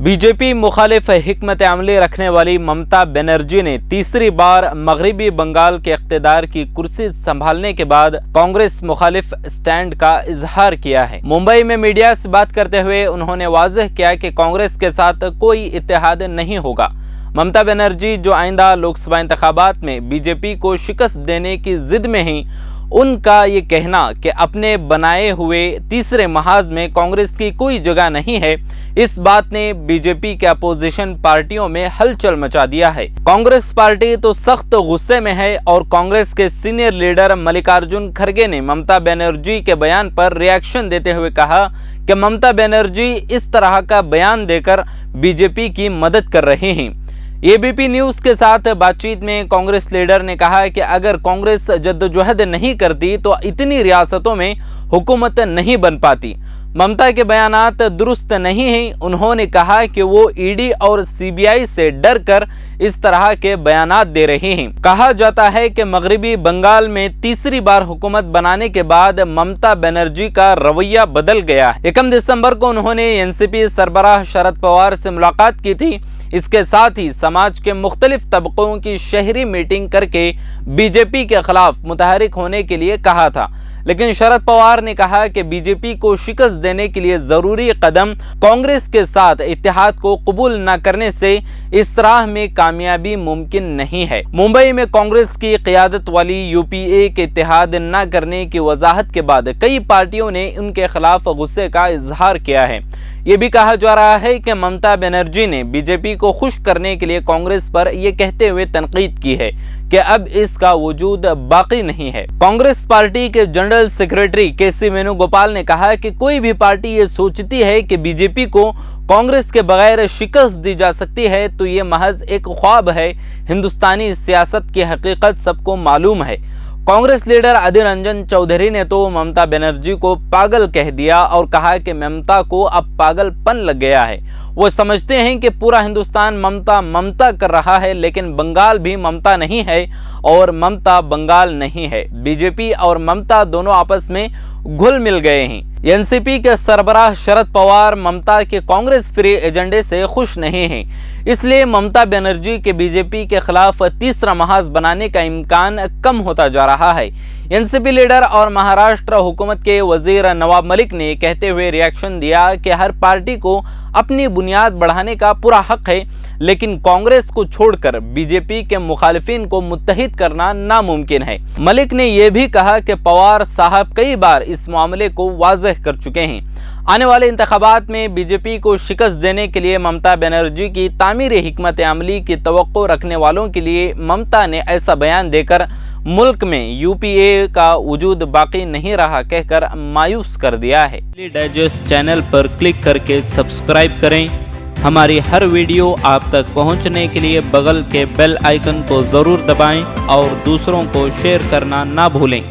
BJP मुखालिफ हिकमत अमली रखने वाली ममता बनर्जी ने तीसरी बार मगरबी बंगाल के इख्तिदार की कुर्सी संभालने के बाद कांग्रेस मुखालिफ स्टैंड का इजहार किया है। मुंबई में मीडिया से बात करते हुए उन्होंने वाज़ेह किया कि कांग्रेस के साथ कोई इत्तेहाद नहीं होगा। ममता बनर्जी जो आइंदा लोकसभा इंतखाबात में बीजेपी को शिकस्त देने की जिद में हैं, उनका ये कहना कि अपने बनाए हुए तीसरे महाज में कांग्रेस की कोई जगह नहीं है, इस बात ने बीजेपी के अपोजिशन पार्टियों में हलचल मचा दिया है। कांग्रेस पार्टी तो सख्त गुस्से में है और कांग्रेस के सीनियर लीडर मल्लिकार्जुन खड़गे ने ममता बनर्जी के बयान पर रिएक्शन देते हुए कहा कि ममता बनर्जी इस तरह का बयान देकर बीजेपी की मदद कर रहे हैं। एबीपी न्यूज के साथ बातचीत में कांग्रेस लीडर ने कहा कि अगर कांग्रेस जद्दोजहद नहीं करती तो इतनी रियासतों में हुकूमत नहीं बन पाती। ममता के बयानात दुरुस्त नहीं हैं। उन्होंने कहा कि वो ईडी और सीबीआई से डर कर इस तरह के बयानात दे रहे हैं। कहा जाता है कि मगरबी बंगाल में तीसरी बार हुकूमत बनाने के बाद ममता बनर्जी का रवैया बदल गया है। 1 दिसंबर को उन्होंने एनसीपी सरबराह शरद पवार से मुलाकात की थी। इसके साथ ही समाज के मुख्तलिफ तबकों की शहरी मीटिंग करके बीजेपी के खिलाफ मुतहरिक होने के लिए कहा था, लेकिन शरद पवार ने कहा कि बीजेपी को शिकस्त देने के लिए जरूरी कदम कांग्रेस के साथ इत्तेहाद को कबूल न करने से इस राह में कामयाबी मुमकिन नहीं है। मुंबई में कांग्रेस की क़यादत वाली यूपीए के इत्तेहाद न करने की वजाहत के बाद कई पार्टियों ने उनके खिलाफ गुस्से का इजहार किया है। ये भी कहा जा रहा है कि ममता बनर्जी ने बीजेपी को खुश करने के लिए कांग्रेस पर यह कहते हुए तनकीद की है कि अब इसका वजूद बाकी नहीं है। कांग्रेस पार्टी के जनरल सेक्रेटरी केसी वेणुगोपाल ने कहा कि कोई भी पार्टी ये सोचती है कि बीजेपी को कांग्रेस के बगैर शिकस्त दी जा सकती है तो ये महज एक ख्वाब है। हिंदुस्तानी सियासत की हकीकत सबको मालूम है। कांग्रेस लीडर अधीर रंजन चौधरी ने तो ममता बनर्जी को पागल कह दिया और कहा कि ममता को अब पागलपन लग गया है। वो समझते हैं कि पूरा हिंदुस्तान ममता ममता कर रहा है, लेकिन बंगाल भी ममता नहीं है और ममता बंगाल नहीं है। बीजेपी और ममता दोनों आपस में घुल मिल गए हैं। एनसीपी के सरबराह शरद पवार ममता के कांग्रेस फ्री एजेंडे से खुश नहीं हैं, इसलिए ममता बनर्जी के बीजेपी के खिलाफ तीसरा महाज बनाने का इम्कान कम होता जा रहा है। एनसीपी लीडर और महाराष्ट्र हुकूमत के वजीर नवाब मलिक ने कहते हुए रिएक्शन दिया कि हर पार्टी को अपनी बुनियाद बढ़ाने का पूरा हक है, लेकिन कांग्रेस को छोड़कर बीजेपी के मुखालिफिन को मुत्तहिद करना नामुमकिन है। मलिक ने यह भी कहा कि पवार साहब कई बार इस मामले को वाज़ेह कर चुके हैं। आने वाले इंतखाबात में बीजेपी को शिकस्त देने के लिए ममता बनर्जी की तामीर हिकमत अमली की तवक्को रखने वालों के लिए ममता ने ऐसा बयान देकर मुल्क में यूपीए का वजूद बाकी नहीं रहा कहकर मायूस कर दिया है। डाइजेस्ट चैनल पर क्लिक करके सब्सक्राइब करें। हमारी हर वीडियो आप तक पहुंचने के लिए बगल के बेल आइकन को ज़रूर दबाएं और दूसरों को शेयर करना ना भूलें।